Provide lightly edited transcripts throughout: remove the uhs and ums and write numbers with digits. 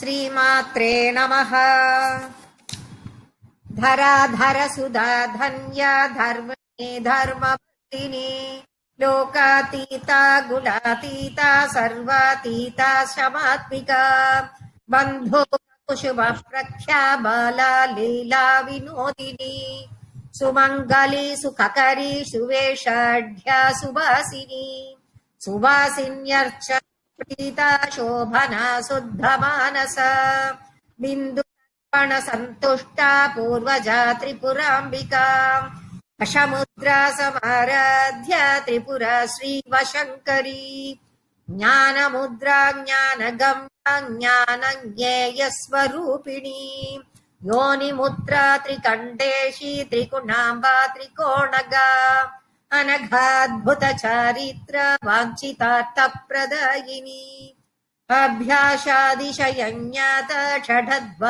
श्रीमात्रे नमः। धराधर सुधा धन्या धर्मणे धर्मवर्तिनी लोकातीता गुणातीता सर्वातीता शमात्मिका बन्धो कुशुभ प्रख्या बाला लीला विनोदिनी सुमङ्गली सुखकरी सुवेशाढ्या सुवासिनी सुवासिन्यर्च प्रीता शोभना शुद्धमानस बिन्दु संतुष्टा पूर्वजा त्रिपुराम्बिका अशमुद्रा समाराध्य त्रिपुरा श्रीवशङ्करी ज्ञानमुद्रा ज्ञानगम्या ज्ञानज्ञेयस्वरूपिणी योनिमुद्रा त्रिकण्डेशी त्रिकुणाम्बा त्रिकोणगा अनघाद्भुत चारित्र वाञ्छितार्थप्रदायिनी अभ्यासादिशयज्ञात षडध्वातीतरूपिणी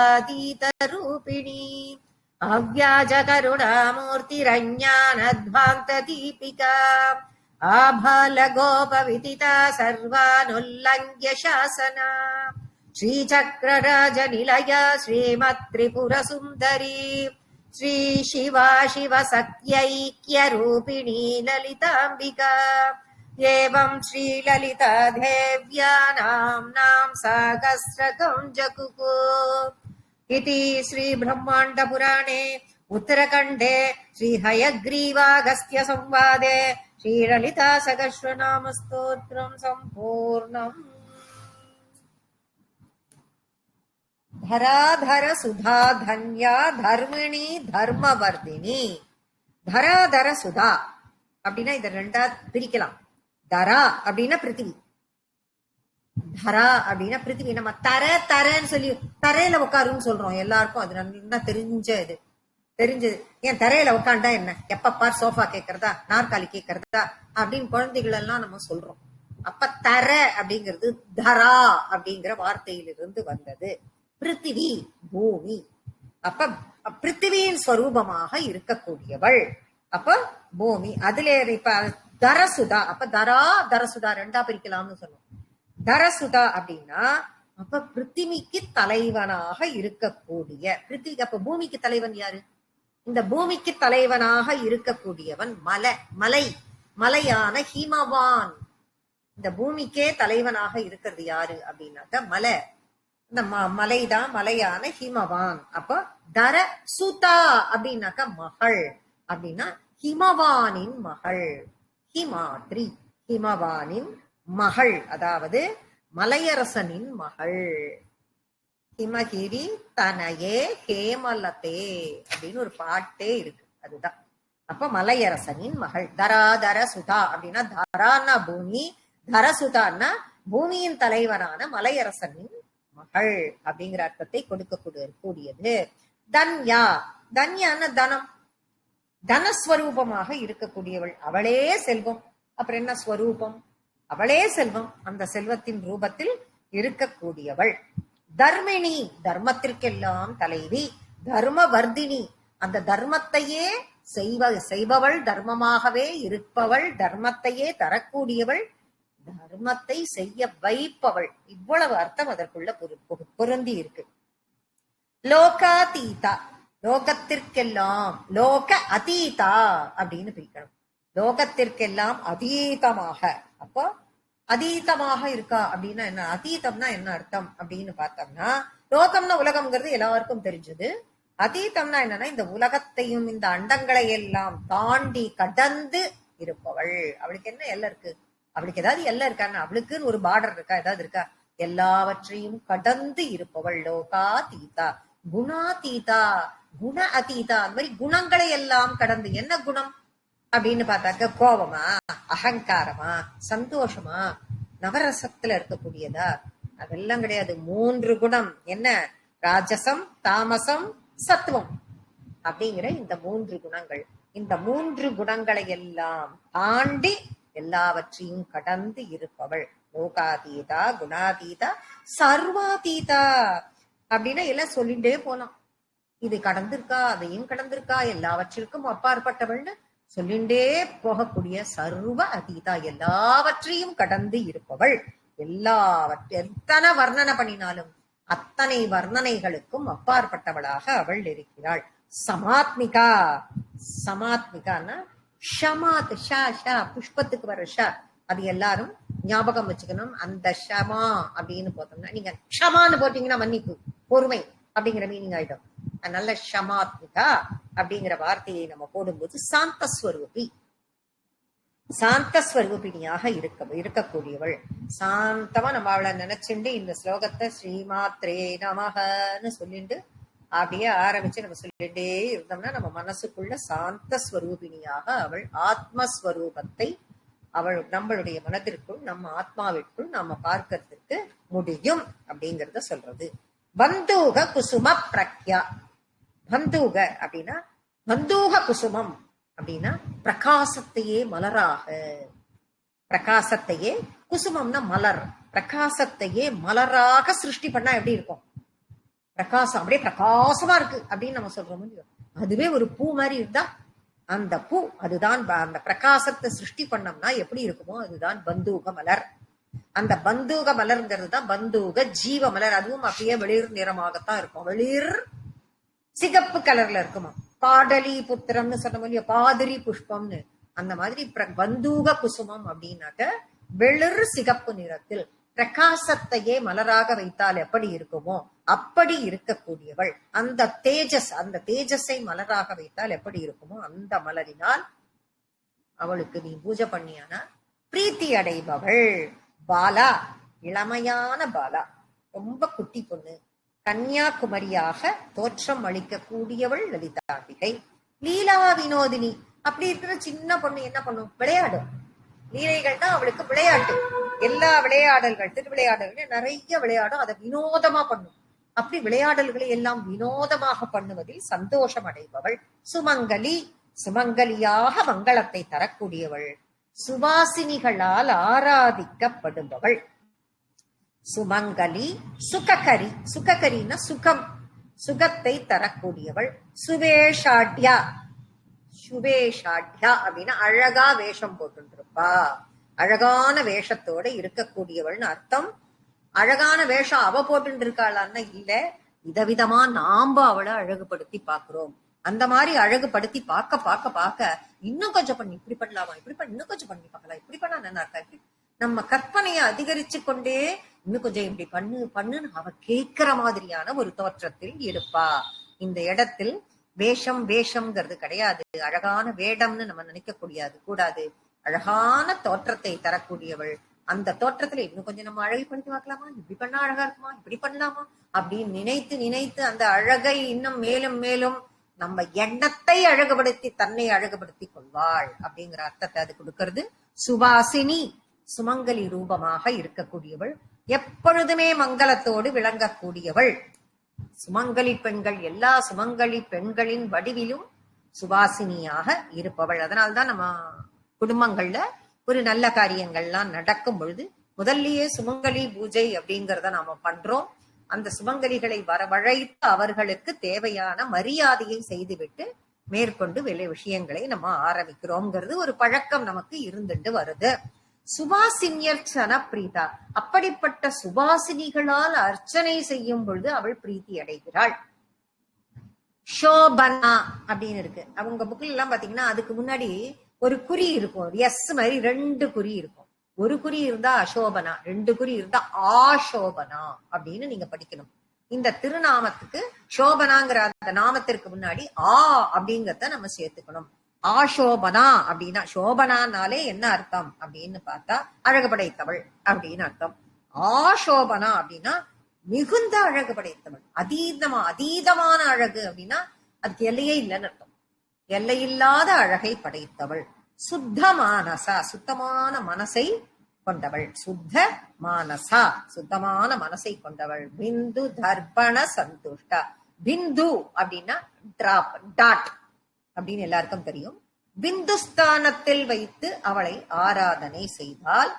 अव्याजकरुणामूर्तिरज्ञानध्वान्तदीपिका आभालगोपविदिता सर्वानुल्लङ्घ्य शासना श्रीचक्रराजनिलया श्रीमत्त्रिपुरसुन्दरी श्रीशिवा शिवसत्यैक्यरूपिणी ललिताम्बिका एवं श्रीललिता देव्या नाम्नां सहस्रकं जगुः इति श्रीब्रह्माण्डपुराणे उत्तरखण्डे श्रीहयग्रीवागस्त्य संवादे श्रीललिता सहस्रनामस्तोत्रं सम्पूर्णम्। धराधर सुधा धन्या धर्मिणी धर्मवर्धिनी धराधर सुधा அப்படின்னா இத ரெண்டா பிரிக்கலாம். தரா அப்படின்னா பிருத்திவி, தரா அப்படின்னா பிருத்திவி. நம்ம தரன்னு சொல்லி தரையில உட்காருன்னு சொல்றோம் எல்லாருக்கும். அது நல்லா தெரிஞ்சது. ஏன் தரையில உட்காண்டா என்ன, எப்ப பார் சோஃபா கேட்கறதா நாற்காலி கேட்கறதா அப்படின்னு குழந்தைகள் எல்லாம் நம்ம சொல்றோம். அப்ப தர அப்படிங்கிறது தரா அப்படிங்கிற வார்த்தையிலிருந்து வந்தது. பிருத்திவி பூமி. அப்ப பிருத்திவியின் ஸ்வரூபமாக இருக்கக்கூடியவள் அப்ப பூமி. அதுல இப்ப தரசுதா, அப்ப தரசுதா ரெண்டா பிரிக்கலாம்னு சொன்னோம். தரசுதா அப்படின்னா அப்ப பிருத்திவிக்கு தலைவனாக இருக்கக்கூடிய பிருத்திவிக்கு. அப்ப பூமிக்கு தலைவன் யாரு? இந்த பூமிக்கு தலைவனாக இருக்கக்கூடியவன் மலையான ஹிமவான். இந்த பூமிக்கே தலைவனாக இருக்கிறது யாரு அப்படின்னாக்க மலை. இந்த மலைதான் மலையான ஹிமவான். அப்ப தர சுதா அப்படின்னாக்க மகள் அப்படின்னா ஹிமவானின் மகள். ஹிமாத்ரி ஹிமவானின் மகள், அதாவது மலையரசனின் மகள். ஹிமகிரி தனையே ஹேமலதே அப்படின்னு ஒரு பாட்டே இருக்கு. அதுதான் அப்ப மலையரசனின் மகள். தராதர சுதா அப்படின்னா தரான்னா பூமி, தரசுதான்னா பூமியின் தலைவனான மலையரசனின் மகள் அப்படிங்கிற அர்த்தத்தை கொடுக்கக்கூடியது. தன்யா, தன்யான தனம், தனஸ்வரூபமாக இருக்கக்கூடியவள். அவளே செல்வம். அப்புறம் என்ன ஸ்வரூபம்? அவளே செல்வம். அந்த செல்வத்தின் ரூபத்தில் இருக்கக்கூடியவள். தர்மிணி, தர்மத்திற்கெல்லாம் தலைவி. தர்மவர்தினி, அந்த தர்மத்தையே செய்பவள், தர்மமாகவே இருப்பவள், தர்மத்தையே தரக்கூடியவள், தர்மத்தை செய்ய வைப்பவள். இவ்வளவு அர்த்தம் அதற்குள்ள பொருந்தி இருக்கு. லோகாதீதா, லோகத்திற்கெல்லாம், லோக அதீதா அப்படின்னு பிரிக்கணும். லோகத்திற்கெல்லாம் அதீதமாக. அப்போ அதீதமாக இருக்கா அப்படின்னா என்ன? அதீதம்னா என்ன அர்த்தம் அப்படின்னு பார்த்தோம்னா, லோகம்னா உலகம்ங்கிறது எல்லாருக்கும் தெரிஞ்சது. அதீதம்னா என்னன்னா இந்த உலகத்தையும் இந்த அண்டங்களை எல்லாம் தாண்டி கடந்து இருப்பவள். அவளுக்கு என்ன எல்லை இருக்கு? அவளுக்கு ஏதாவது எல்லை இருக்கான்னா, அவளுக்குன்னு ஒரு பார்டர் இருக்கா? ஏதாவது இருக்கா? எல்லாவற்றையும் கடந்து இருப்பவள். லோகாதீதா. குணாதீதா, குண அதீதா, அந்த மாதிரி குணங்களை எல்லாம் கடந்து. என்ன குணம் அப்படின்னு பார்த்தாக்க கோபமா, அகங்காரமா, சந்தோஷமா, நவரசத்துல இருக்கக்கூடியதா? அதெல்லாம் கிடையாது. 3 குணம். என்ன? ராஜசம், தாமசம், சத்துவம் அப்படிங்கிற இந்த 3 குணங்கள். இந்த 3 குணங்களை எல்லாம் தாண்டி எல்லாவற்றையும் கடந்து இருப்பவள். லோகாதீதா, குணாதீதா, சர்வாதீதா அப்படின்னா எல்லாம் சொல்லிட்டே போலாம். இது கடந்திருக்கா, அதையும் கடந்திருக்கா, எல்லாவற்றிற்கும் அப்பாற்பட்டவள்னு சொல்லிண்டே போகக்கூடிய சர்வ அதீதா, எல்லாவற்றையும் கடந்து இருப்பவள். எத்தனை வர்ணனை பண்ணினாலும் அத்தனை வர்ணனைகளுக்கும் அப்பாற்பட்டவளாக அவள் இருக்கிறாள். சமாத்மிகா, சமாத்மிகான்னா ஷமாத், ஷா ஷா புஷ்பத்துக்கு வர ஷா, அது எல்லாரும் ஞாபகம் வச்சுக்கணும். அந்த ஷமா அப்படின்னு போட்டோம்னா, நீங்க க்ஷமான்னு போட்டீங்கன்னா மன்னிப்பு, பொறுமை அப்படிங்கிற மீனிங் ஆயிடும். அதனால ஷமாத்மிகா அப்படிங்கிற வார்த்தையை நம்ம போடும்போது சாந்தஸ்வரூபி, சாந்தஸ்வரூபிணியாக இருக்கக்கூடியவள். சாந்தமா நம்ம அவளை நினைச்சுண்டு இந்த ஸ்லோகத்தை ஸ்ரீமாத்ரே நமகன்னு சொல்லிட்டு அப்படியே ஆரம்பிச்சு நம்ம சொல்லிட்டே இருந்தோம்னா நம்ம மனசுக்குள்ள சாந்த ஸ்வரூபிணியாக அவள் ஆத்மஸ்வரூபத்தை அவள் நம்மளுடைய மனதிற்குள், நம்ம ஆத்மாவிற்குள் நாம பார்க்கறதுக்கு முடியும் அப்படிங்கறத சொல்றது. பந்தூக குசும பிரக்யா. பந்தூக அப்படின்னா, பந்தூக குசுமம் அப்படின்னா பிரகாசத்தையே மலராக, பிரகாசத்தையே, குசுமம்னா மலர், பிரகாசத்தையே மலராக சிருஷ்டி பண்ணா எப்படி இருக்கும்? பிரகாசம் அப்படியே பிரகாசமா இருக்கு அப்படின்னு நம்ம சொல்றோம். அதுவே ஒரு பூ மாதிரி இருந்தா அந்த பூ, அதுதான் அந்த பிரகாசத்தை சிருஷ்டி பண்ணோம்னா எப்படி இருக்குமோ அதுதான் பந்தூக மலர். அந்த பந்தூக மலர்ங்கிறது தான் பந்தூக ஜீவ மலர். அதுவும் அப்படியே வெளிர் நிறமாகத்தான் இருக்கும், வெளிர் சிகப்பு கலர்ல இருக்குமா. பாடலி புத்திரம்னு சொன்ன இல்லையா, பாதிரி புஷ்பம்னு, அந்த மாதிரி பந்தூக குசுமம் அப்படின்னாக்க வெளிர் சிகப்பு நிறத்தில் பிரகாசத்தையே மலராக வைத்தால் எப்படி இருக்குமோ அப்படி இருக்கக்கூடியவள். அந்த தேஜஸ், அந்த தேஜஸை மலராக வைத்தால் எப்படி இருக்குமோ அந்த மலரினால் அவளுக்கு நீ பூஜை பண்ணியானா பிரீத்தி அடைபவள். பாலா, இளமையான பாலா, ரொம்ப குட்டி பொண்ணு, கன்னியாகுமரியாக தோற்றம் அளிக்கக்கூடியவள் லலிதாம்பிகை. லீலா வினோதினி, அப்படி இருக்கிற சின்ன பொண்ணு என்ன பண்ணும்? விளையாடும். லீலைகள் தான் அவளுக்கு விளையாட்டு. எல்லா விளையாடல்கள், திருவிளையாடல்கள் நிறைய விளையாடும், அதை வினோதமா பண்ணும். அப்படி விளையாடல்களை எல்லாம் வினோதமாக பண்ணுவதில் சந்தோஷம் அடைபவள். சுமங்கலி, சுமங்கலியாக மங்களத்தை தரக்கூடியவள். சுவாசினிகளால் ஆராதிக்கப்படுபவள். சுமங்கலி. சுககரி, சுககரின்னா சுகம், சுகத்தை தரக்கூடியவள். சுவேஷாட்யா, சுவேஷாட்யா அப்படின்னா அழகா வேஷம் போட்டுருப்பா, அழகான வேஷத்தோட இருக்கக்கூடியவள்னு அர்த்தம். அழகான வேஷம் அவ போட்டு இருக்காளான்னா இல்ல, விதவிதமா நாம அவளை அழகுபடுத்தி பாக்குறோம். அந்த மாதிரி அழகுபடுத்தி பார்க்க பார்க்க பார்க்க இன்னும் கொஞ்சம் பண்ணி இப்படி பண்ணலாமா, இப்படி பண்ணி இன்னும் கொஞ்சம் பண்ணி பார்க்கலாம், இப்படி பண்ணா நல்லா இருக்கா, இப்படி நம்ம கற்பனையை அதிகரிச்சு கொண்டே இன்னும் கொஞ்சம் இப்படி பண்ணு பண்ணுன்னு அவ கேட்கிற மாதிரியான ஒரு தோற்றத்தில் இருப்பா. இந்த இடத்தில் வேஷம், வேஷம்ங்கிறது கிடையாது, அழகான வேடம்னு நம்ம நினைக்க கூடாது. அழகான தோற்றத்தை தரக்கூடியவள். அந்த தோற்றத்துல இன்னும் கொஞ்சம் நம்ம அழகுபடுத்தி பார்க்கலாமா, இப்படி பண்ணா அழகா இருக்குமா, இப்படி பண்ணலாமா அப்படின்னு நினைத்து நினைத்து அந்த அழகை இன்னும் மேலும் மேலும் நம்ம எண்ணத்தை அழகுபடுத்தி தன்னை அழகுபடுத்தி கொள்வாள் அப்படிங்கிற அர்த்தத்தை அது கொடுக்கிறது. சுவாசினி, சுமங்கலி ரூபமாக இருக்கக்கூடியவள், எப்பொழுதுமே மங்களத்தோடு விளங்கக்கூடியவள். சுமங்கலி பெண்கள், எல்லா சுமங்கலி பெண்களின் வடிவிலும் சுவாசினியாக இருப்பவள். அதனால்தான் நம்ம குடும்பங்கள்ல ஒரு நல்ல காரியங்கள்லாம் நடக்கும் பொழுது முதல்லயே சுமங்கலி பூஜை அப்படிங்கறத நாம பண்றோம். அந்த சுமங்கலிகளை வரவழைத்து அவர்களுக்கு தேவையான மரியாதையை செய்துவிட்டு மேற்கொண்டு வெளி விஷயங்களை நம்ம ஆரம்பிக்கிறோம்ங்கிறது ஒரு பழக்கம் நமக்கு இருந்துட்டு வருது. சுபாசினியர் சனப்பிரீதா, அப்படிப்பட்ட சுபாசினிகளால் அர்ச்சனை செய்யும் பொழுது அவள் பிரீத்தி அடைகிறாள். ஷோபனா அப்படின்னு இருக்கு அவங்க புக்ல எல்லாம் பாத்தீங்கன்னா அதுக்கு முன்னாடி ஒரு குறி இருக்கும், எஸ் மாதிரி 2 குறி இருக்கும். ஒரு குறி இருந்தா அசோபனா, 2 குறி இருந்தா ஆசோபனா அப்படின்னு நீங்க படிக்கணும். இந்த திருநாமத்துக்கு சோபனாங்கிற அந்த நாமத்திற்கு முன்னாடி ஆ அப்படிங்கறத நம்ம சேர்த்துக்கணும். ஆசோபனா அப்படின்னா, சோபனானாலே என்ன அர்த்தம் அப்படின்னு பார்த்தா அழகு படைத்தவள் அப்படின்னு அர்த்தம். ஆசோபனா அப்படின்னா மிகுந்த அழகு படைத்தவள், அதீதமான அழகு அப்படின்னா அதுக்கு எல்லையே இல்லைன்னு அர்த்தம். எல்லையில்லாத அழகை படைத்தவள். சுத்த மானசா, சுத்தமான மனசை கொண்டவள். சுத்த மானசா, சுத்தமான மனசை கொண்டவள். பிந்து தர்ப்பண சந்துஷ்டா. பிந்து அப்படின்னா டிராப், டாட் அப்படின்னு எல்லாருக்கும் தெரியும். பிந்துஸ்தானத்தில் வைத்து அவளை ஆராதனை செய்தால்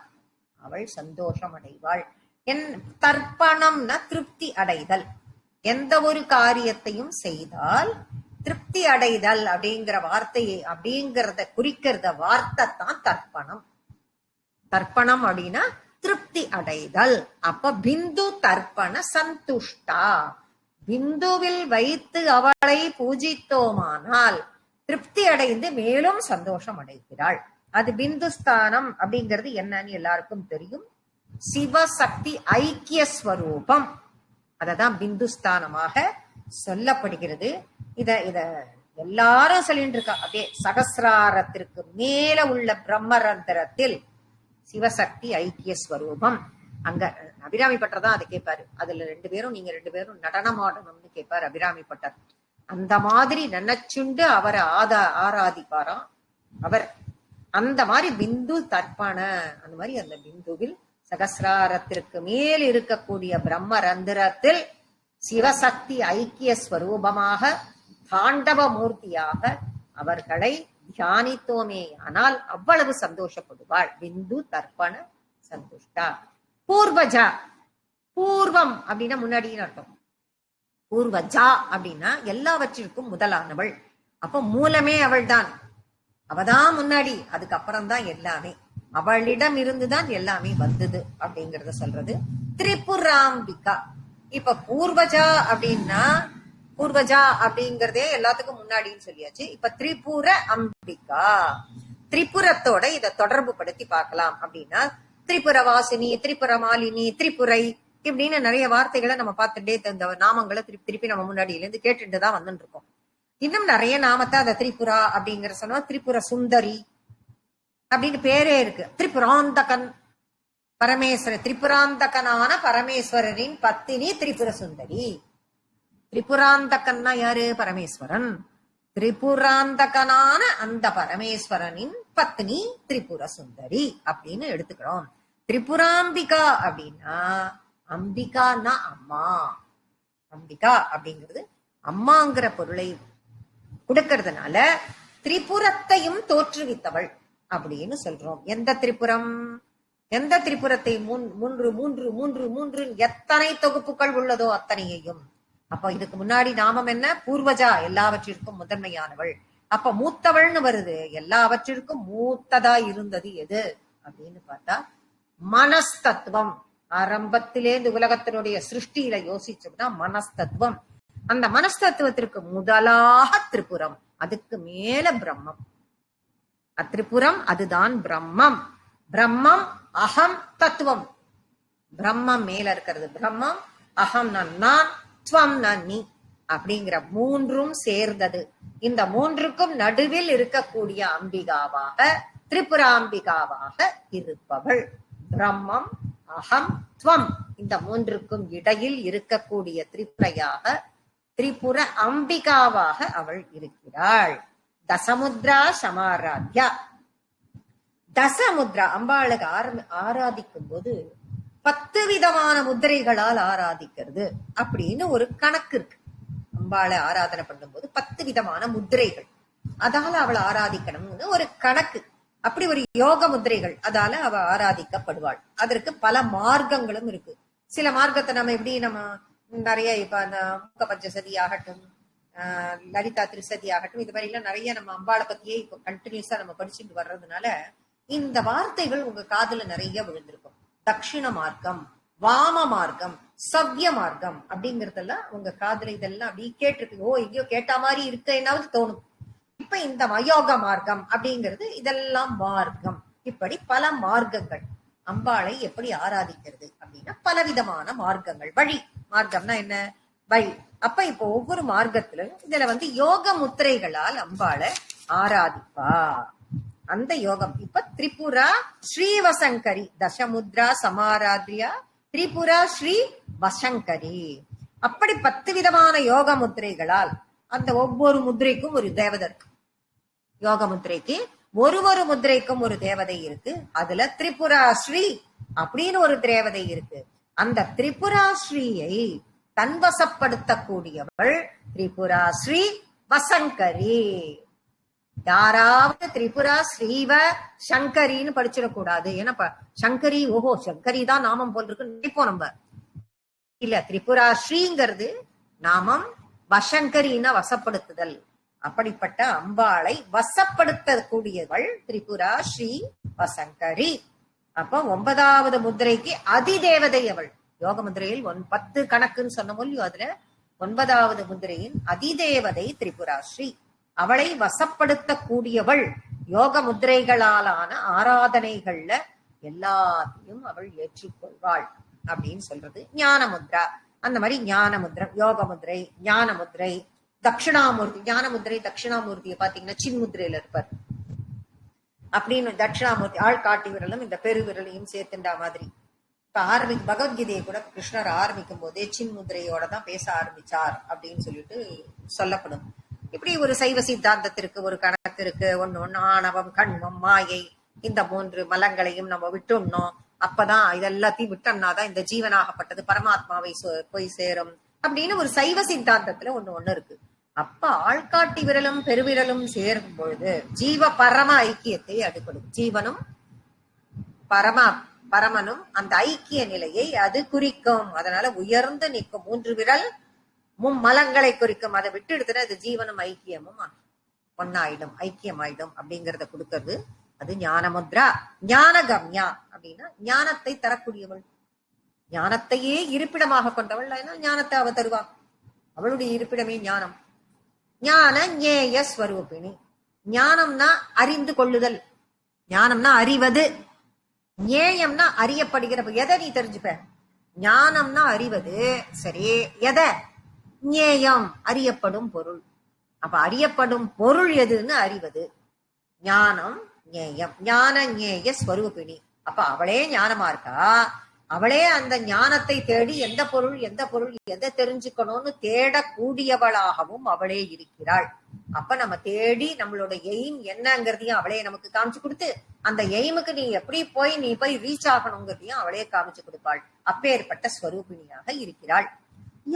அவள் சந்தோஷம் அடைவாள். தர்ப்பணம்னா திருப்தி அடைதல். எந்த ஒரு காரியத்தையும் செய்தால் திருப்தி அடைதல் அப்படிங்கிற வார்த்தையை அப்படிங்கறத குறிக்கிறத வார்த்தை தான் தர்ப்பணம். தர்ப்பணம் அப்படின்னா திருப்தி அடைதல். அப்ப பிந்து தர்ப்பண சந்துஷ்டா, பிந்துவில் வைத்து அவளை பூஜித்தோமானால் திருப்தி அடைந்து மேலும் சந்தோஷம் அடைகிறாள். அது பிந்துஸ்தானம் அப்படிங்கிறது என்னன்னு எல்லாருக்கும் தெரியும். சிவசக்தி ஐக்கிய ஸ்வரூபம், அததான் பிந்துஸ்தானமாக சொல்லப்படுகிறது. இத எல்லாரும் சொல்லிட்டு இருக்கா. அப்படியே சகசிராரத்திற்கு மேல உள்ள பிரம்மரந்திரத்தில் சிவசக்தி ஐக்கிய ஸ்வரூபம். அங்க அபிராமி பட்டர் தான் அதை கேட்பாரு. அதுல நீங்க ரெண்டு பேரும் நடனம் ஆடணும்னு கேட்பாரு அபிராமி பட்டர். அந்த மாதிரி நினைச்சுண்டு அவரை ஆராதிப்பாராம் அவர். அந்த மாதிரி பிந்து தர்ப்பண, அந்த மாதிரி அந்த பிந்துவில் சகசிராரத்திற்கு மேல் இருக்கக்கூடிய பிரம்மரந்திரத்தில் சிவசக்தி ஐக்கிய ஸ்வரூபமாக தாண்டவ மூர்த்தியாக அவர்களை தியானித்தோமே ஆனால் அவ்வளவு சந்தோஷப்படுவாள். பிந்து தர்ப்பண சந்துஷ்டா. பூர்வஜா, பூர்வம் அப்படின்னா முன்னாடின்னு அர்த்தம். பூர்வஜா அப்படின்னா எல்லாவற்றிற்கும் முதலானவள். அப்ப மூலமே அவள் தான், அவதான் முன்னாடி, அதுக்கப்புறம் தான் எல்லாமே. அவளிடம் இருந்துதான் எல்லாமே வந்தது அப்படிங்கறத சொல்றது. திரிபுராம்பிகா. இப்ப பூர்வஜா அப்படின்னா, பூர்வஜா அப்படிங்கறதே எல்லாத்துக்கும் முன்னாடின்னு சொல்லியாச்சு. இப்ப திரிபுர அம்பிகா, திரிபுரத்தோட இத தொடர்பு படுத்தி பார்க்கலாம். அப்படின்னா திரிபுரவாசினி, திரிபுர மாலினி, திரிபுரை இப்படின்னு நிறைய வார்த்தைகளை நம்ம பார்த்துட்டே இந்த நாமங்களை திருப்பி நம்ம முன்னாடியில இருந்து கேட்டுட்டு தான் வந்துட்டு இருக்கோம். இன்னும் நிறைய நாமத்தை அந்த திரிபுரா அப்படிங்கிற சொன்னா திரிபுர சுந்தரி அப்படின்னு பேரே இருக்கு. திரிபுராந்தகன் பரமேஸ்வரர், திரிபுராந்தகனான பரமேஸ்வரரின் பத்தினி திரிபுர சுந்தரி. திரிபுராந்தகன்னா யாரு? பரமேஸ்வரன். திரிபுராந்தகனான அந்த பரமேஸ்வரனின் பத்னி திரிபுர சுந்தரி அப்படின்னு எடுத்துக்கிறோம். திரிபுராம்பிகா அப்படின்னா அம்பிகான்னா அம்மா. அம்பிகா அப்படிங்கிறது அம்மாங்கிற பொருளை கொடுக்கறதுனால திரிபுரத்தையும் தோற்றுவித்தவள் அப்படின்னு சொல்றோம். எந்த திரிபுரம்? எந்த திரிபுரத்தை? மூன்று மூன்று மூன்று மூன்று எத்தனை தொகுப்புகள் உள்ளதோ அத்தனையையும். அப்ப இதுக்கு முன்னாடி நாமம் என்ன? பூர்வஜா, எல்லாவற்றிற்கும் முதன்மையானவள். அப்ப மூத்தவள்னு வருது. எல்லாவற்றிற்கும் மூத்ததா இருந்தது எது அப்படின்னு பார்த்தா மனஸ்தத்துவம். ஆரம்பத்திலே இந்த உலகத்தினுடைய சிருஷ்டியில யோசிச்சோம்னா மனஸ்தத்துவம். அந்த மனஸ்தத்துவத்திற்கு முதலாக திரிபுரம், அதுக்கு மேல பிரம்மம். அத்திரிபுரம் அதுதான் பிரம்மம். பிரம்மம் அகம் தத்துவம். பிரம்மம் மேல இருக்கிறது பிரம்மம், அகம் நான், துவம் நீ அப்படிங்கிற மூன்றும் சேர்ந்தது. இந்த மூன்றுக்கும் நடுவில் இருக்கக்கூடிய அம்பிகாவாக, திரிபுராம்பிகாவாக இருப்பவள் பிரம்மம், அகம், துவம். இந்த மூன்றுக்கும் இடையில் இருக்கக்கூடிய திரிபுரையாக, திரிபுர அம்பிகாவாக அவள் இருக்கிறாள். தசமுத்ரா சமாராத்யா. தசமுத்ரா அம்பாளுக்கு ஆராதிக்கும் போது 10 விதமான முத்திரைகளால் ஆராதிக்கிறது அப்படின்னு ஒரு கணக்கு இருக்கு. அம்பாளை ஆராதனை பண்ணும்போது 10 விதமான முத்திரைகள், அதால அவளை ஆராதிக்கணும்னு ஒரு கணக்கு. அப்படி ஒரு யோக முத்திரைகள், அதால அவ ஆராதிக்கப்படுவாள். அதற்கு பல மார்க்கங்களும் இருக்கு. சில மார்க்கத்தை நம்ம எப்படி நம்ம நிறைய இப்ப அந்த முக்க பஞ்சசதி ஆகட்டும், லலிதா திருசதி ஆகட்டும், இது மாதிரி எல்லாம் நிறைய நம்ம அம்பாளை பத்தியே இப்போ கண்டினியூஸா நம்ம படிச்சுட்டு வர்றதுனால இந்த வார்த்தைகள் உங்க காதுல நிறைய விழுந்திருக்கும். தட்சிண மார்க்கம், வாம மார்க்கம், சவ்ய மார்க்கம் அப்படிங்கறதெல்லாம் உங்க காதுல இதெல்லாம் அப்படி கேட்டிருக்கு. ஓ, எங்கேயோ கேட்ட மாதிரி இருக்கேன்னாவது தோணும். இப்ப இந்த மயோக மார்க்கம் அப்படிங்கிறது இதெல்லாம் மார்க்கம். இப்படி பல மார்க்கங்கள். அம்பாளை எப்படி ஆராதிக்கிறது அப்படின்னா பலவிதமான மார்க்கங்கள். வழி, மார்க்கம்னா என்ன? வழி. அப்ப இப்ப ஒவ்வொரு மார்க்கத்திலும் இதுல யோக முத்திரைகளால் அம்பாளை ஆராதிப்பா. அந்த யோகம் இப்ப திரிபுரா ஸ்ரீ வசங்கரி, தசமுத்ரா சமாராத்யா திரிபுரா ஸ்ரீ வசங்கரி. அப்படி 10 விதமான யோக முத்திரைகளால் அந்த ஒவ்வொரு முத்திரைக்கும் ஒரு தேவதை இருக்கு. யோக முத்திரைக்கு ஒரு முத்திரைக்கும் ஒரு தேவதை இருக்கு. அதுல திரிபுரா ஸ்ரீ அப்படின்னு ஒரு தேவதை இருக்கு. அந்த திரிபுரா ஸ்ரீயை தன்வசப்படுத்தக்கூடியவள் திரிபுரா ஸ்ரீ வசங்கரி. யாராவது திரிபுரா ஸ்ரீவ சங்கரின்னு படிச்சிடக்கூடாது. ஏன்னா சங்கரி, ஓஹோ சங்கரி தான் நாமம் போல் இருக்கு நினைப்போம் நம்ம. இல்ல, திரிபுரா ஸ்ரீங்கிறது நாமம், வசங்கரின்னா வசப்படுத்துதல். அப்படிப்பட்ட அம்பாளை வசப்படுத்தக்கூடியவள் திரிபுரா ஸ்ரீ வசங்கரி. அப்ப 9வது முத்திரைக்கு அதிதேவதை அவள். யோக முத்திரையில் 10 கணக்குன்னு சொன்ன மொழியோ, அதுல 9வது முத்திரையின் அதிதேவதை திரிபுராஸ்ரீ. அவளை வசப்படுத்த கூடியவள். யோக முத்திரைகளாலான ஆராதனைகள்ல எல்லாத்தையும் அவள் ஏற்றிக்கொள்வாள் அப்படின்னு சொல்றது ஞான முத்ரா. அந்த மாதிரி ஞான முத்ரம், யோக முத்திரை, ஞான முத்திரை, தட்சிணாமூர்த்தி. ஞான முத்திரை தட்சிணாமூர்த்தியை பாத்தீங்கன்னா சின்முத்திரையில இருப்பார். அப்படின்னு தட்சிணாமூர்த்தி ஆள்காட்டி விரலும் இந்த பெரு விரலையும் சேர்த்துண்டா மாதிரி. இப்ப பகவத்கீதையை கூட கிருஷ்ணர் ஆரம்பிக்கும் போதே சின்முத்திரையோட தான் பேச ஆரம்பிச்சார் அப்படின்னு சொல்லிட்டு சொல்லப்படும். இப்படி ஒரு சைவ சித்தாந்தத்திற்கு ஒரு கணக்கு இருக்கு. ஒண்ணு ஆணவம், கண்மம், மாயை, இந்த 3 மலங்களையும் நம்ம விட்டுடணும். அப்பதான் இதெல்லாத்தையும் விட்டோம்னாதான் இந்த ஜீவனாகப்பட்டது பரமாத்மாவை போய் சேரும் அப்படின்னு ஒரு சைவ சித்தாந்தத்துல ஒண்ணு இருக்கு. அப்ப ஆள்காட்டி விரலும் பெருவிரலும் சேரும் பொழுது ஜீவ பரம ஐக்கியத்தை அது கொடுக்கும். ஜீவனும் பரமனும் அந்த ஐக்கிய நிலையை அது குறிக்கும். அதனால உயர்ந்து நிற்கும் 3 விரல் மலங்களை குறிக்கும். அதை விட்டு எடுத்துட்டு அது ஜீவனும் ஐக்கியமும் ஒன்னாயிடும், ஐக்கியமாயிடும் அப்படிங்கறத கொடுக்கறது அது ஞானமுத்ரா. ஞான கம்யா அப்படின்னா ஞானத்தை தரக்கூடியவள், ஞானத்தையே இருப்பிடமாக கொண்டவள். ஞானத்தை அவ தருவா. அவளுடைய இருப்பிடமே ஞானம். ஞான ஞேய ஸ்வரூபிணி. ஞானம்னா அறிந்து கொள்ளுதல், ஞானம்னா அறிவது, ஞேயம்னா அறியப்படுகிற. எதை நீ தெரிஞ்சுப்ப? ஞானம்னா அறிவது, சரி. எதை? ஞேயம் அறியப்படும் பொருள். அப்ப அறியப்படும் பொருள் எதுன்னு அறிவது ஞானம், ஞேயம். ஞான ஞேய ஸ்வரூபிணி. அப்ப அவளே ஞானமா இருக்கா. அவளே அந்த ஞானத்தை தேடி எந்த பொருள் எதை தெரிஞ்சுக்கணும்னு தேடக்கூடியவளாகவும் அவளே இருக்கிறாள். அப்ப நம்ம தேடி நம்மளோட எய்ம் என்னங்கிறதையும் அவளே நமக்கு காமிச்சு கொடுத்து, அந்த எய்முக்கு நீ போய் ரீச் ஆகணுங்கிறதையும் அவளே காமிச்சு கொடுப்பாள். அப்பேற்பட்ட ஸ்வரூபிணியாக இருக்கிறாள்.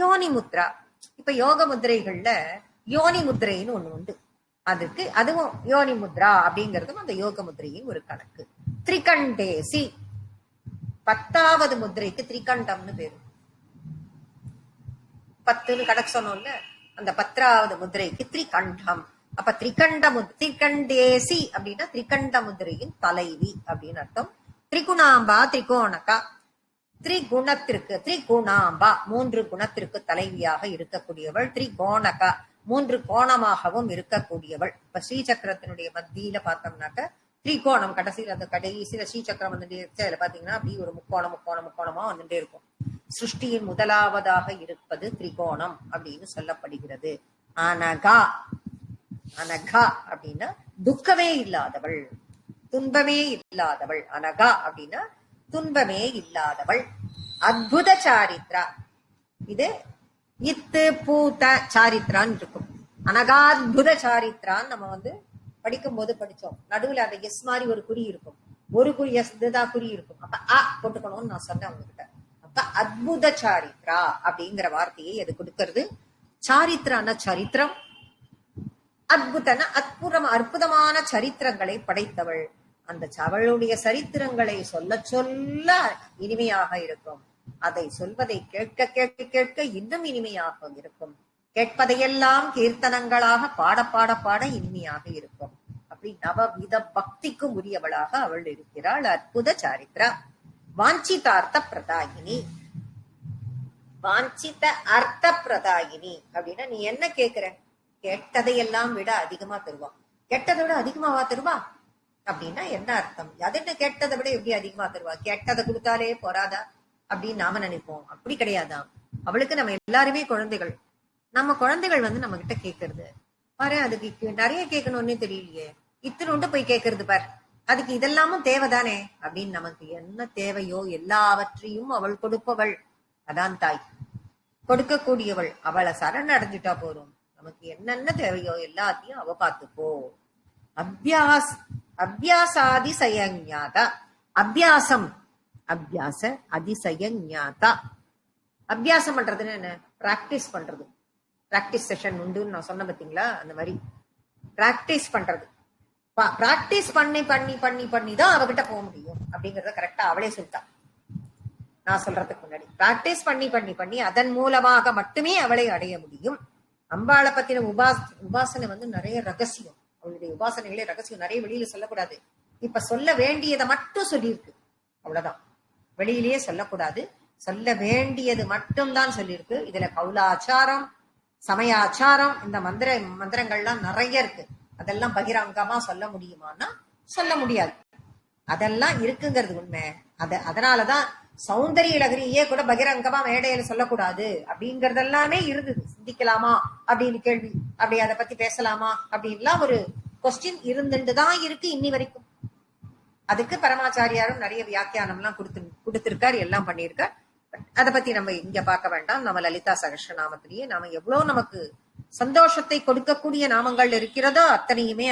யோனி முத்ரா. இப்ப யோக முத்திரைகள்ல யோனி முத்திரைன்னு ஒண்ணு உண்டு. அதுவும் யோனி முத்ரா அப்படிங்கறதும் அந்த யோக முத்திரையின் ஒரு கணக்கு. திரிகண்டேசி. 10வது முத்திரைக்கு திரிகண்டம்னு பேரு. 10ன்னு கணக்கு சொன்னோம்ல, அந்த 10வது முத்திரைக்கு திரிகண்டம். அப்ப திரிகண்டேசி அப்படின்னா திரிகண்ட முத்திரையின் தலைவி அப்படின்னு அர்த்தம். திரிகுணாம்பா, திரிகோணகா. திரிகுணாம்பா 3 குணத்திற்கு தலைவியாக இருக்கக்கூடியவள். திரிகோணகா 3 கோணமாகவும் இருக்கக்கூடியவள். இப்ப ஸ்ரீசக்கரத்தினுடைய மத்தியில பார்த்தோம்னாக்க திரிகோணம் கடைசியில ஸ்ரீசக்கரம் வந்துட்டே அதுல பாத்தீங்கன்னா அப்படி ஒரு முக்கோணமா வந்துட்டே இருக்கும். சிருஷ்டியின் முதலாவதாக இருப்பது திரிகோணம் அப்படின்னு சொல்லப்படுகிறது. அனகா அப்படின்னா துக்கமே இல்லாதவள், துன்பமே இல்லாதவள். அனகா அப்படின்னா துன்பமே இல்லாதவள். அத்புத சாரித்ரா. இது இத்து பூத்த சாரித்ரான்னு இருக்கும். அனகாத்புத சாரித்ரான்னு நம்ம படிக்கும் போது படிச்சோம். நடுவுல அந்த எஸ் மாதிரி ஒரு குறி இருக்கும், ஒரு குறி எஸ் இதுதான் குறி இருக்கும். அப்ப போட்டுக்கணும்னு நான் சொன்னேன் உங்ககிட்ட. அப்ப அத்புத சாரித்ரா அப்படிங்கிற வார்த்தையை அது கொடுக்கிறது. சாரித்ரான சரித்திரம், அத்புதன அற்புதமான சரித்திரங்களை படைத்தவள். அந்த அவளுடைய சரித்திரங்களை சொல்ல இனிமையாக இருக்கும். அதை சொல்வதை கேட்க கேட்க கேட்க இன்னும் இனிமையாக இருக்கும். கேட்பதையெல்லாம் கீர்த்தனங்களாக பாட இனிமையாக இருக்கும். அப்படி நவவித பக்திக்கும் உரியவளாக அவள் இருக்கிறாள். அற்புத சாரித்ரா. வாஞ்சிதார்த்த பிரதாயினி. வாஞ்சித அர்த்த பிரதாயினி அப்படின்னா நீ என்ன கேட்கிற? கேட்டதையெல்லாம் விட அதிகமா தருவா. கெட்டதை விட அதிகமாவா தருவா அப்படின்னா என்ன அர்த்தம்? அது என்ன கேட்டதை விட எப்படி அதிகமா தருவா? கேட்டதை கொடுத்தாலே போறாதா அப்படின்னு நாம நினைப்போம். அப்படி கிடையாதான். அவளுக்கு நம்ம எல்லாருமே குழந்தைகள். நம்ம குழந்தைகள் நம்ம கிட்ட கேட்கறது பாரு, அதுக்கு நிறைய கேட்கணும்னு தெரியலையே, இத்தனோண்டு போய் கேட்கறது பாரு, அதுக்கு இதெல்லாமும் தேவைதானே அப்படின்னு நமக்கு என்ன தேவையோ எல்லாவற்றையும் அவள் கொடுப்பவள். அதான் தாய், கொடுக்கக்கூடியவள். அவளை சரண் அடைஞ்சிட்டா போறோம். நமக்கு என்னென்ன தேவையோ எல்லாத்தையும் அவ பார்த்துப்போ. அபியாசாதிசயஞாதா. அபியாசம் அபியாச அதிசயஞாதா. அபியாசம் பண்றதுன்னு என்ன? பிராக்டிஸ் பண்றது. பிராக்டிஸ் செஷன் உண்டுன்னு நான் சொன்ன பாத்தீங்களா? அந்த மாதிரி பிராக்டிஸ் பண்றது. பிராக்டிஸ் பண்ணி பண்ணி பண்ணி பண்ணி தான் அவகிட்ட போக முடியும் அப்படிங்கறத கரெக்டா அவளே சொல்லிட்டா. நான் சொல்றதுக்கு முன்னாடி பிராக்டிஸ் பண்ணி பண்ணி பண்ணி அதன் மூலமாக மட்டுமே அவளை அடைய முடியும். அம்பாளை பத்தின உபாசனை நிறைய ரகசியம். அவளுடைய உபாசனைகளே ரகசியம், நிறைய வெளியில சொல்லக்கூடாது. இப்ப சொல்ல வேண்டியதை மட்டும் சொல்லியிருக்கு. அவ்வளவுதான். வெளியிலேயே சொல்லக்கூடாது. சொல்ல வேண்டியது மட்டும்தான் சொல்லியிருக்கு. இதுல கௌலாச்சாரம், சமயாச்சாரம், இந்த மந்திரங்கள்லாம் நிறைய இருக்கு. அதெல்லாம் பகிரங்கமா சொல்ல முடியுமான்னா சொல்ல முடியாது. அதெல்லாம் இருக்குங்கிறது உண்மை. அதனாலதான் சௌந்தரிய லகரியே கூட பகிரங்கமா மேடையில சொல்லக்கூடாது அப்படிங்கறது எல்லாமே இருந்தது. சிந்திக்கலாமா அப்படின்னு கேள்வி, அப்படி அதை பத்தி பேசலாமா அப்படின்லாம் ஒரு கொஸ்டின் இருந்துட்டுதான் இருக்கு இன்னி வரைக்கும். அதுக்கு பரமாச்சாரியாரும் நிறைய வியாக்கியானம் எல்லாம் கொடுத்திருக்காரு, எல்லாம் பண்ணியிருக்கார். அதை பத்தி நம்ம இங்க பார்க்க வேண்டாம். நம்ம லலிதா சகஸ்ரநாமத்திலேயே நாம எவ்வளவு நமக்கு சந்தோஷத்தை கொடுக்கக்கூடிய நாமங்கள் இருக்கிறதோ அத்தனையுமே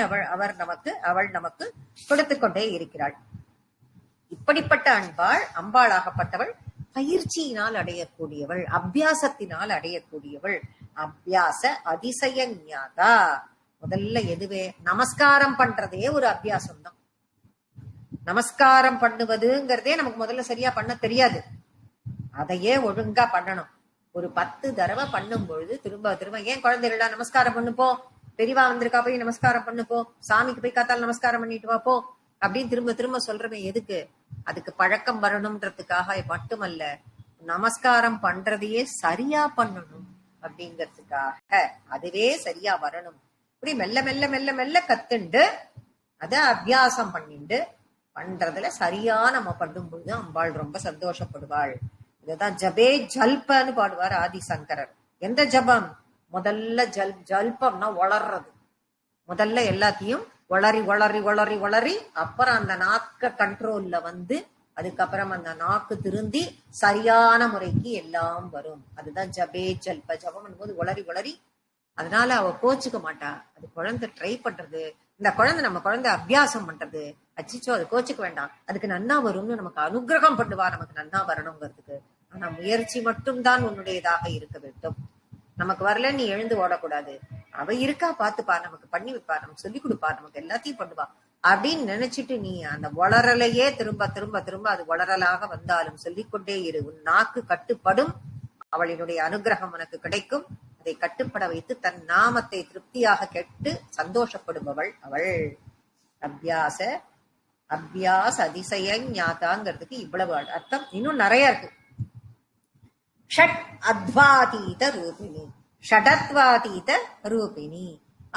அவள் நமக்கு கொடுத்து கொண்டே இருக்கிறாள். இப்படிப்பட்ட அம்பாளாகப்பட்டவள் பயிற்சியினால் அடையக்கூடியவள், அபியாசத்தினால் அடையக்கூடியவள். அபியாச அதிசய ஞாதா. முதல்ல எதுவே நமஸ்காரம் பண்றதே ஒரு அபியாசம் தான். நமஸ்காரம் பண்ணுவதுங்கிறதே நமக்கு முதல்ல சரியா பண்ண தெரியாது. அதையே ஒழுங்கா பண்ணணும். ஒரு 10 தடவை பண்ணும் பொழுது திரும்ப திரும்ப, ஏன் குழந்தைகளா நமஸ்காரம் பண்ணுப்போ, பெரியவா வந்திருக்கா போய் நமஸ்காரம் பண்ணுப்போ, சாமிக்கு போய் காத்தால் நமஸ்காரம் பண்ணிட்டு வாப்போ அப்படின்னு திரும்ப திரும்ப சொல்றமே எதுக்கு? அதுக்கு பழக்கம் வரணும்ன்றதுக்காக மட்டுமல்ல, நமஸ்காரம் பண்றதையே சரியா பண்ணணும் அப்படிங்கிறதுக்காக. அதுவே சரியா வரணும். இப்படி மெல்ல மெல்ல மெல்ல மெல்ல கத்துண்டு அத அபியாசம் பண்ணிண்டு பண்றதுல சரியா நம்ம பண்ணும்பொழுது அம்பாள் ரொம்ப சந்தோஷப்படுவாள். இதுதான் ஜபே ஜல்பன்னு பாடுவார் ஆதிசங்கரர். எந்த ஜபம்? முதல்ல ஜல்பம்னா வளர்றது. முதல்ல எல்லாத்தையும் வளரி வளரி வளரி வளரி அப்புறம் அந்த நாக்க கண்ட்ரோல்ல வந்து அதுக்கப்புறம் அந்த நாக்கு திருந்தி சரியான முறைக்கு எல்லாம் வரும். அதுதான் ஜபே ஜல்ப. ஜபம் போது வளரி வளரி. அதனால அவ கோச்சுக்க மாட்டா. அது குழந்தை ட்ரை பண்றது, இந்த குழந்தை நம்ம குழந்தை அபியாசம் பண்றது. அச்சிச்சோ அது கோச்சுக்க வேண்டாம், அதுக்கு நன்னா வரும்னு நமக்கு அனுகிரகம் பண்ணுவா, நமக்கு நன்னா வரணுங்கிறதுக்கு. ஆனா முயற்சி மட்டும்தான் உன்னுடையதாக இருக்க வேண்டும். நமக்கு வரல நீ எழுந்து ஓடக்கூடாது. அவ இருக்கா பாத்துப்பா, நமக்கு பண்ணி வைப்பா, நமக்கு சொல்லி கொடுப்பா, நமக்கு எல்லாத்தையும் பண்ணுவா அப்படின்னு நினைச்சிட்டு நீ அந்த வளரலையே திரும்ப திரும்ப திரும்ப அது வளரலாக வந்தாலும் சொல்லிக்கொண்டே இரு. உன் நாக்கு கட்டுப்படும், அவளினுடைய அனுகிரகம் உனக்கு கிடைக்கும். அதை கட்டுப்பட வைத்து தன் நாமத்தை திருப்தியாக கேட்டு சந்தோஷப்படுபவள் அவள். அபியாச அதிசய ஞாதாங்கிறதுக்கு இவ்வளவு அர்த்தம். இன்னும் நிறைய இருக்கு. ஷட் அத்வாதீத ரூபிணி, ஷடத்வாதீத ரூபிணி.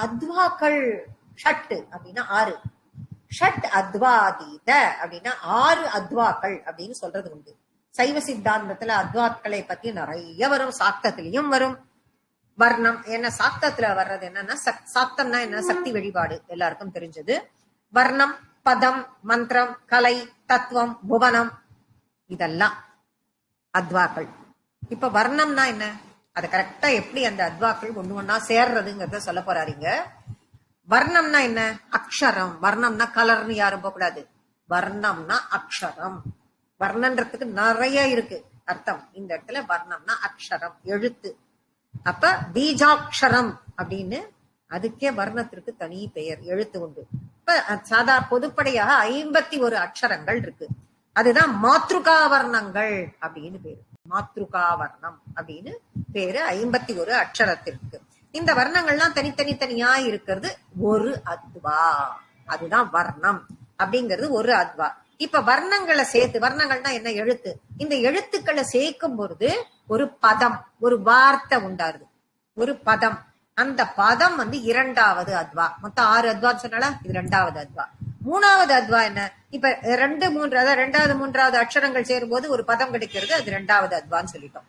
அத்வாக்கள் ஷட் அப்படின்னா 6, ஷட் அத்வாதீத அப்படின்னா 6 அத்வாக்கள் அப்படின்னு சொல்றது உண்டு. சைவ சித்தாந்தத்துல அத்வாக்களை பத்தி நிறைய வரும், சாக்தத்திலையும் வரும். வர்ணம் என்ன சாக்தத்துல வர்றது என்னன்னா, சாக்தம்னா என்ன, சக்தி வழிபாடு எல்லாருக்கும் தெரிஞ்சது. வர்ணம், பதம், மந்திரம், கலை, தத்துவம், புவனம், இதெல்லாம் அத்வாக்கள். இப்ப வர்ணம்னா என்ன, அது கரெக்டா எப்படி அந்த அத்வாக்கள் ஒண்ணு ஒன்னா சேர்றதுங்கிறத சொல்ல போறாருங்க. வர்ணம்னா என்ன, அக்ஷரம். வர்ணம்னா கலர்னு யாரும் போகக்கூடாது. வர்ணம்னா அக்ஷரம். வர்ணன்றதுக்கு நிறைய இருக்கு அர்த்தம். இந்த இடத்துல வர்ணம்னா அக்ஷரம், எழுத்து. அப்ப பீஜாட்சரம் அப்படின்னு அதுக்கே வர்ணத்திற்கு தனி பெயர், எழுத்து உண்டு. இப்ப சாதா பொதுப்படையாக 51 அக்ஷரங்கள் இருக்கு. அதுதான் மாத்ருகா வர்ணங்கள் அப்படின்னு பேரு. மாத்ருகா வர்ணம் அப்படின்னு பேரு 51 அக்ஷரத்திற்கு. இந்த வர்ணங்கள்லாம் தனித்தனியா இருக்கிறது ஒரு அத்வா. அதுதான் வர்ணம் அப்படிங்கிறது ஒரு அத்வா. இப்ப வர்ணங்களை சேர்த்து, வர்ணங்கள்னா என்ன, எழுத்து. இந்த எழுத்துக்களை சேர்க்கும் பொழுது ஒரு பதம், ஒரு வார்த்தை உண்டாருது, ஒரு பதம். அந்த பதம் வந்து 2வது அத்வா. மொத்தம் 6 அத்வான்னு சொன்னால இது 2வது அத்வா. 3வது அத்வா என்ன, இப்ப 2, 3, அதாவது 2வது 3வது அக்ஷரங்கள் சேரும் போது ஒரு பதம் கிடைக்கிறது, அது 2வது அத்வான்னு சொல்லிட்டோம்.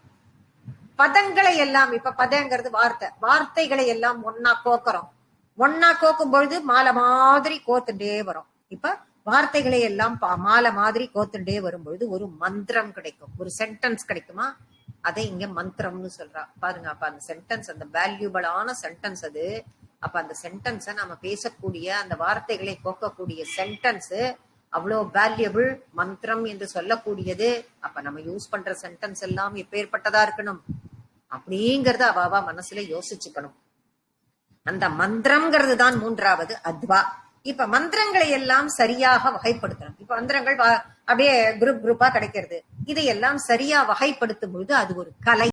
பதங்களை எல்லாம், இப்ப பதங்கிறது வார்த்தை, வார்த்தைகளை எல்லாம் ஒன்னா கோக்குறோம். ஒன்னா கோக்கும் பொழுது மாலை மாதிரி கோத்துட்டே வரும். இப்ப வார்த்தைகளை எல்லாம் மாலை மாதிரி கோத்துட்டே வரும்பொழுது ஒரு மந்திரம் கிடைக்கும், ஒரு சென்டென்ஸ் கிடைக்குமா, அதை இங்க மந்திரம்னு சொல்றா பாருங்க. அப்ப அந்த சென்டென்ஸ், அந்த வேல்யூபிளான சென்டென்ஸ் அது. அப்ப அந்த சென்டென்ஸ நம்ம பேசக்கூடிய, அந்த வார்த்தைகளை கோக்கக்கூடிய சென்டென்ஸ் அவ்வளோ வேல்யூபிள், மந்திரம் என்று சொல்லக்கூடியது. அப்ப நம்ம யூஸ் பண்ற சென்டென்ஸ் எல்லாம் எப்பேற்பட்டதா இருக்கணும் அப்படிங்கறத அவ மனசுல யோசிச்சுக்கணும். அந்த மந்திரம்ங்கிறது தான் 3வது அத்வா. இப்ப மந்திரங்களை எல்லாம் சரியாக வகைப்படுத்தணும். இப்ப மந்திரங்கள் அப்படியே குரூப்பா கிடைக்கிறது. இதையெல்லாம் சரியா வகைப்படுத்தும் பொழுது அது ஒரு கலை.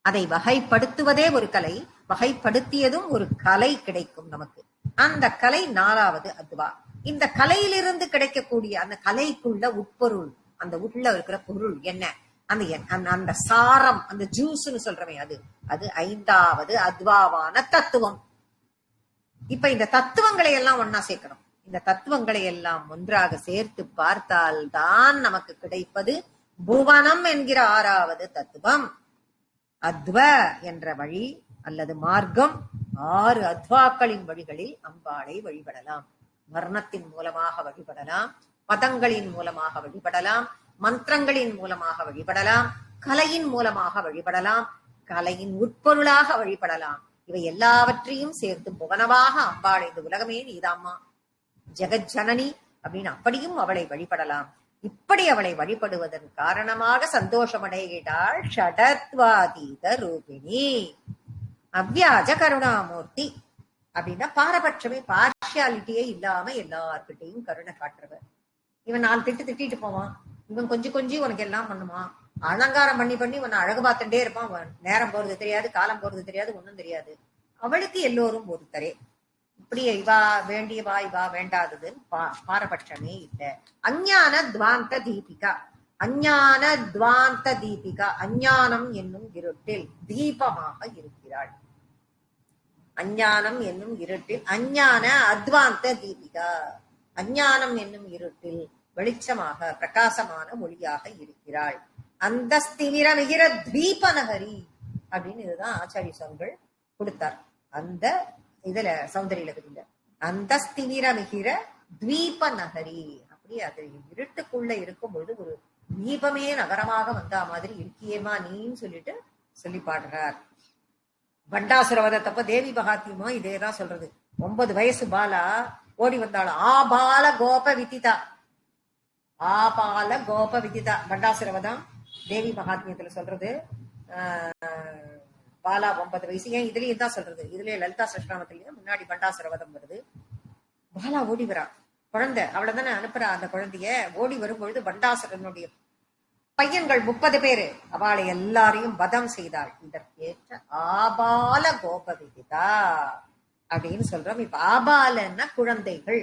அதை வகைப்படுத்துவதே ஒரு கலை, வகைப்படுத்தியதும் ஒரு கலை கிடைக்கும் நமக்கு. அந்த கலை 4வது அத்வா. இந்த கலையிலிருந்து கிடைக்கக்கூடிய அந்த கலைக்குள்ள உட்பொருள், அந்த உள்ள இருக்கிற பொருள் என்ன, அந்த சாரம், அந்த ஜூஸ்ன்னு சொல்றமே அது அது ஐந்தாவது அத்வாவான தத்துவம். இப்ப இந்த தத்துவங்களை எல்லாம் ஒன்னா சேர்க்கணும். இந்த தத்துவங்களை எல்லாம் ஒன்றாக சேர்த்து பார்த்தால் தான் நமக்கு கிடைப்பது புவனம் என்கிற ஆறாவது தத்துவம். அத்வ என்ற வழி அல்லது மார்க்கம், 6 அத்வாக்களின் வழிகளில் அம்பாளை வழிபடலாம். வர்ணத்தின் மூலமாக வழிபடலாம், பதங்களின் மூலமாக வழிபடலாம், மந்திரங்களின் மூலமாக வழிபடலாம், கலையின் மூலமாக வழிபடலாம், கலையின் உட்பொருளாக வழிபடலாம். இவை எல்லாவற்றையும் சேர்த்து புவனமாக அம்பாள், இந்த உலகமே நீதாம்மா, ஜெகஜனனி அப்படின்னு அப்படியும் அவளை வழிபடலாம். இப்படி அவளை வழிபடுவதன் காரணமாக சந்தோஷமடைகிறாள் ஷடத்வாதீத ரூபிணி, அவ்வியாஜ கருணாமூர்த்தி. அப்படின்னா பாரபட்சமே, பார்ஷியாலிட்டியே இல்லாம எல்லார்கிட்டையும் கருணை காட்டுறவர். இவன் 4 திட்டிட்டு போவான், இவன் கொஞ்சம் உனக்கு எல்லாம் பண்ணுவான், அலங்காரம் பண்ணி உன்னை அழகு பார்த்துட்டே இருப்பான். நேரம் போறது தெரியாது, காலம் போறது தெரியாது, ஒன்னும் தெரியாது. அவளுக்கு எல்லோரும் ஒருத்தரே. இப்படி இவா வேண்டியவா இவா வேண்டாதது பாரபட்சமே இல்லை. அஞ்ஞான துவாந்த தீபிகா, அஞ்ஞான துவாந்த தீபிகா, அஞ்ஞானம் என்னும் இருட்டில் தீபமாக இருக்கிறாள். அஞ்ஞானம் என்னும் இருட்டில், அஞ்ஞான அத்வாந்த தீபிகா, அஞ்ஞானம் என்னும் இருட்டில் வெளிச்சமாக பிரகாசமான மொழியாக இருக்கிறாள். அந்த ஸ்திமிரமிகிற தீப நகரி அப்படின்னு இதுதான் ஆச்சாரிய சுவாமிகள் கொடுத்தார். அந்த இதுல சௌந்தரிய லகரியில அந்த ஸ்திமிரமிகிற தீப நகரி, அப்படி அது இருட்டுக்குள்ள இருக்கும் பொழுது ஒரு தீபமே நகரமாக வந்தா மாதிரி இருக்கியேமா நீன்னு சொல்லிட்டு சொல்லி பாடுறார். பண்டாசுரவதத்தப்ப தேவி மகாத்மியமா இதேதான் சொல்றது. 9 வயசு பாலா ஓடி வந்தாலும் ஆபால கோப விதிதா, ஆபால கோப விதிதா. பண்டாசுரவதம் தேவி மகாத்மியத்துல சொல்றது. பாலா 9 வயசு. ஏன் இதுலயும் தான் சொல்றது, இதுலயே லலிதா சஷ்டாமத்திலயும் முன்னாடி பண்டாசுரவதம் வருது. பாலா ஓடி வரா, குழந்தை அவ்வளவுதானே அனுப்புறா. அந்த குழந்தைய ஓடி வரும்பொழுது பண்டாசுரனுடைய பையன்கள் 30 பேரு, அவளை எல்லாரையும் வதம் செய்தாள். இதற்கேற்ற ஆபால கோப விதிதா அப்படின்னு சொல்றோம். இப்ப ஆபாலன்னா குழந்தைகள்,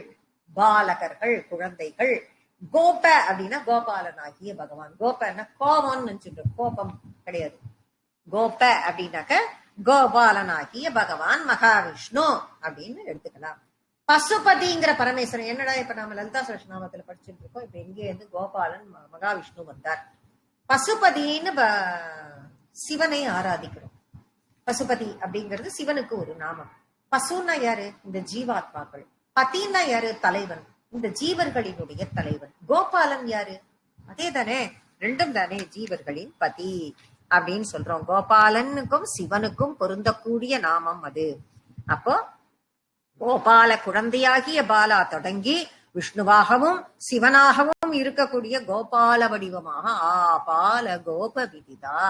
பாலகர்கள் குழந்தைகள். கோப அப்படின்னா கோபாலன் ஆகிய பகவான். கோபன்னா கோபம்னு நினைச்சுட்டு, கோபம் கிடையாது. கோப அப்படின்னாக்க கோபாலன் ஆகிய பகவான் மகாவிஷ்ணு அப்படின்னு எடுத்துக்கலாம். பசுபதிங்கிற பரமேஸ்வரன். என்னடா இப்ப நாம லலிதா சஹஸ்ரநாமத்துல படிச்சுட்டு இருக்கோம், இப்ப எங்கே இருந்து கோபாலன் மகாவிஷ்ணு வந்தார். பசுபதினு சிவனை ஆராதிக்கிறோம். பசுபதி அப்படிங்கிறது சிவனுக்கு ஒரு நாமம். பசுன்னா யாரு? இந்த ஜீவாத்மாக்கள். பதின்னா யாரு? தலைவன், இந்த ஜீவர்களினுடைய தலைவன். கோபாலன் யாரு? அதே தானே, ரெண்டும் தானே, ஜீவர்களின் பதி அப்படின்னு சொல்றோம். கோபாலனுக்கும் சிவனுக்கும் பொருந்தக்கூடிய நாமம் அது. அப்போ கோபால குழந்தையாகிய பாலா தொடங்கி விஷ்ணுவாகவும் சிவனாகவும் இருக்கக்கூடிய கோபால வடிவமாக ஆபால கோப விதிதா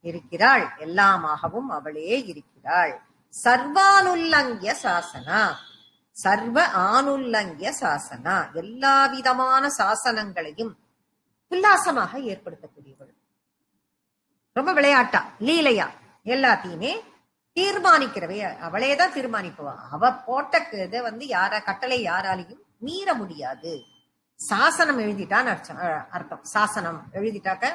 இருக்கிறாள். எல்லாமாகவும் அவளே இருக்கிறாள். சர்வானுல்லங்கிய சாசனா, சர்வ ஆனுல்லங்கிய சாசனா, எல்லா விதமான சாசனங்களையும் உல்லாசமாக ஏற்படுத்தக்கூடியவள். ரொம்ப விளையாட்டா லீலையா எல்லாத்தையுமே தீர்மானிக்கிறவை அவளேதான் தீர்மானிப்பவா. அவ போட்ட இதை கட்டளை யாராலையும் மீற முடியாது. சாசனம் எழுதிட்டான்னு அர்த்தம். சாசனம் எழுதிட்டாக்க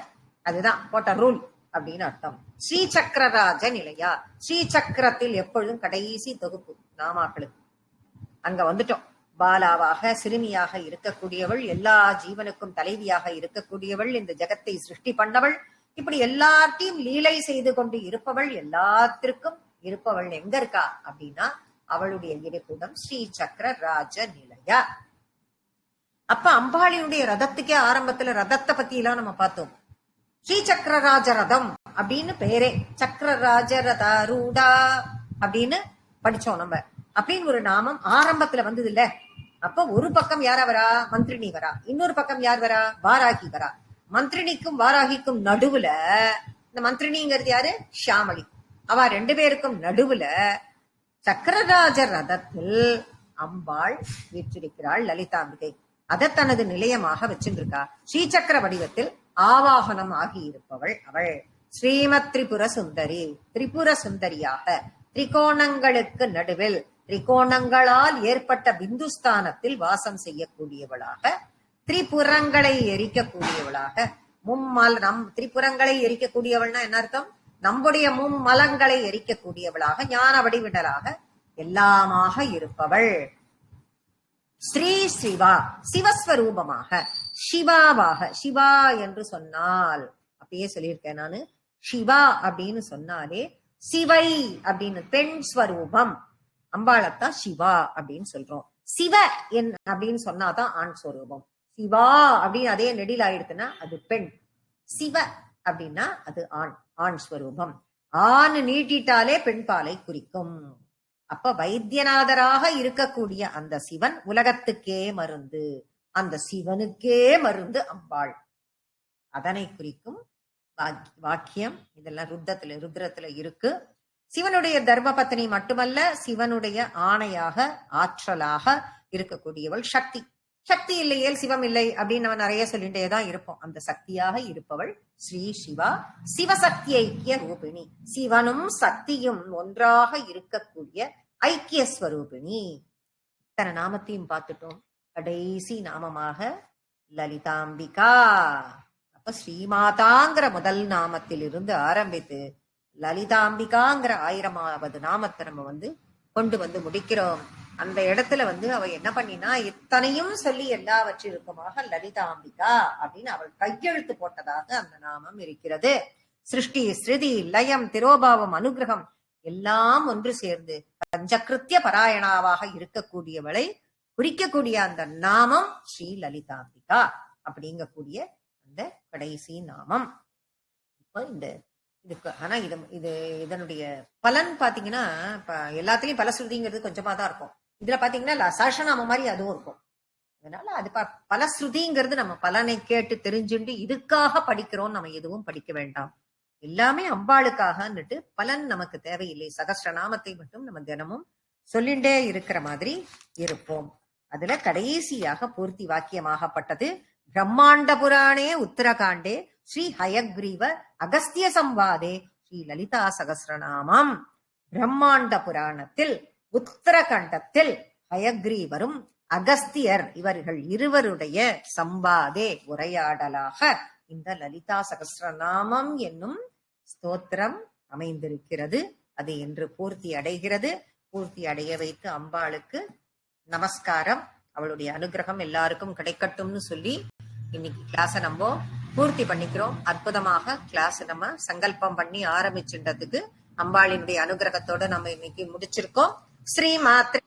அதுதான் போட்ட ரூல் அப்படின்னு அர்த்தம். ஸ்ரீ சக்கரராஜ நிலையா, ஸ்ரீ சக்கரத்தில் எப்பொழுதும் கடைசி தொகுப்பு நாமாக்களுக்கு அங்க வந்துட்டோம். பாலாவாக சிறுமியாக இருக்கக்கூடியவள், எல்லா ஜீவனுக்கும் தலைவியாக இருக்கக்கூடியவள், இந்த ஜகத்தை சிருஷ்டி பண்ணவள், இப்படி எல்லாத்தையும் லீலை செய்து கொண்டு இருப்பவள், எல்லாத்திற்கும் இருப்பவள். எங்க இருக்கா அப்படின்னா அவளுடைய இருப்பிடம் ஸ்ரீ சக்கர ராஜ நிலையா. அப்ப அம்பாளியுடைய ரதத்துக்கே ஆரம்பத்துல ரதத்தை பத்தி எல்லாம் நம்ம பார்த்தோம். ஸ்ரீ சக்கரராஜ ரதம் அப்படின்னு பேரே. சக்கரராஜ ரதாரூடா அப்படின்னு படிச்சோம் நம்ம. அப்படின்னு ஒரு நாமம் ஆரம்பத்துல வந்தது இல்ல. அப்ப ஒரு பக்கம் யாரா வரா? மந்திரினி வரா. இன்னொரு பக்கம் யார் வரா? வாராகி வரா. மந்திரினிக்கும் வாராகிக்கும் நடுவுல, இந்த மந்திரினிங்கிறது யாரு? ஷியாமளி. அவ 2 பேருக்கும் நடுவுல சக்கரராஜ ரதத்தில் அம்பாள் வீற்றிருக்கிறாள் லலிதாம்பிகை. அதை தனது நிலையமாக வச்சிருக்கா. ஸ்ரீசக்கர வடிவத்தில் ஆவாகனம் ஆகி இருப்பவள் அவள். ஸ்ரீமத் திரிபுர சுந்தரி, திரிபுர சுந்தரியாக திரிகோணங்களுக்கு நடுவில் திரிகோணங்களால் ஏற்பட்ட பிந்துஸ்தானத்தில் வாசம் செய்யக்கூடியவளாக, திரிபுரங்களை எரிக்கக்கூடியவளாக, திரிபுரங்களை எரிக்கக்கூடியவள்னா என்ன அர்த்தம்? நம்முடைய மும்மலங்களை எரிக்கக்கூடியவளாக, ஞான வடிவிடலாக, எல்லாமாக இருப்பவள் ஸ்ரீ சிவா, சிவஸ்வரூபமாக, சிவாவாக. சிவா என்று சொன்னால் அப்பயே சொல்லியிருக்கேன் நானு, சிவா அப்படின்னு சொன்னாலே சிவை அப்படின்னு பெண் ஸ்வரூபம். அம்பாளத்தான் சிவா அப்படின்னு சொல்றோம். சிவ என் அப்படின்னு சொன்னாதான் ஆண் ஸ்வரூபம். சிவா அப்படின்னு அதே நெடில் ஆயிடுத்துன்னா அது பெண். சிவ அப்படின்னா அது ஆண், ஆண் ஸ்வரூபம். ஆண் நீட்டிட்டாலே பெண் பாலை குறிக்கும். அப்ப வைத்தியநாதராக இருக்கக்கூடிய அந்த சிவன் உலகத்துக்கே மருந்து, அந்த சிவனுக்கே மருந்து அம்பாள். அதனை குறிக்கும் வாக்கியம். இதெல்லாம் ருத்ரத்துல இருக்கு. சிவனுடைய தர்மபத்னி மட்டுமல்ல, சிவனுடைய ஆணையாக, ஆற்றலாக இருக்கக்கூடியவள் சக்தி. சக்தி இல்லையேல் சிவம் இல்லை அப்படின்னு நம்ம நிறைய சொல்லிட்டேதான் இருப்போம். அந்த சக்தியாக இருப்பவள் ஸ்ரீ சிவா, சிவசக்தி ஐக்கிய ரூபிணி. சிவனும் சக்தியும் ஒன்றாக இருக்கக்கூடிய ஐக்கிய ஸ்வரூபிணி. இத்தனை நாமத்தையும் பார்த்துட்டோம். கடைசி நாமமாக லலிதாம்பிகா. அப்ப ஸ்ரீமாதாங்கிற முதல் நாமத்தில் இருந்து ஆரம்பித்து லலிதாம்பிகாங்கிற 1000வது நாமத்தை நம்ம கொண்டு முடிக்கிறோம். அந்த இடத்துல அவ என்ன பண்ணினா, இத்தனையும் சொல்லி எல்லாவற்றிற்குமாக லலிதாம்பிகா அப்படின்னு அவள் கையெழுத்து போட்டதாக அந்த நாமம் இருக்கிறது. சிருஷ்டி, ஸ்ருதி, லயம், திரோபாவம், அனுகிரகம் எல்லாம் ஒன்று சேர்ந்து பஞ்சகிருத்திய பராயணாவாக இருக்கக்கூடியவளை குறிக்கக்கூடிய அந்த நாமம் ஸ்ரீ லலிதாம்பிகா அப்படிங்கக்கூடிய அந்த கடைசி நாமம். இப்போ இதுக்கு ஆனா இதனுடைய பலன் பாத்தீங்கன்னா, இப்ப எல்லாத்துலயும் பலஸ்ருதிங்கிறது கொஞ்சமா தான் இருக்கும். இதுல பாத்தீங்கன்னா சஹஸ்ரநாமம் மாதிரி அதுவும் இருக்கும். அதனால அது பலஸ்ருதிங்கிறது நம்ம பலனை கேட்டு தெரிஞ்சுட்டு இதுக்காக படிக்கிறோம், நம்ம எதுவும் படிக்க வேண்டாம். எல்லாமே அம்பாளுக்காகன்னுட்டு பலன் நமக்கு தேவையில்லை. சகஸ்ரநாமத்தை மட்டும் நம்ம தினமும் சொல்லிண்டே இருக்கிற மாதிரி இருப்போம். அதுல கடைசியாக பூர்த்தி வாக்கியமாகப்பட்டது பிரம்மாண்ட புராணே உத்தரகாண்டே ஸ்ரீ ஹயக்ரீவ அகஸ்திய சம்வாதே ஸ்ரீ லலிதா சகஸ்ரநாமம். பிரம்மாண்ட புராணத்தில் உத்தரகண்டத்தில் ஹயக்ரீவரும் அகஸ்தியர் இவர்கள் இருவருடைய சம்பாதே உரையாடலாக இந்த லலிதா சகஸ்ரநாமம் என்னும் ஸ்தோத்திரம் அமைந்திருக்கிறது. அது என்று பூர்த்தி அடைகிறது. பூர்த்தி அடைய வைத்து அம்பாளுக்கு நமஸ்காரம், அவளுடைய அனுகிரகம் எல்லாருக்கும் கிடைக்கட்டும்னு சொல்லி இன்னைக்கு கிளாஸ நம்ம பூர்த்தி பண்ணிக்கிறோம். அற்புதமாக கிளாஸ் நம்ம சங்கல்பம் பண்ணி ஆரம்பிச்சுட்டதுக்கு அம்பாளினுடைய அனுகிரகத்தோட நம்ம இன்னைக்கு முடிச்சிருக்கோம். ஸ்ரீ மாத்ரே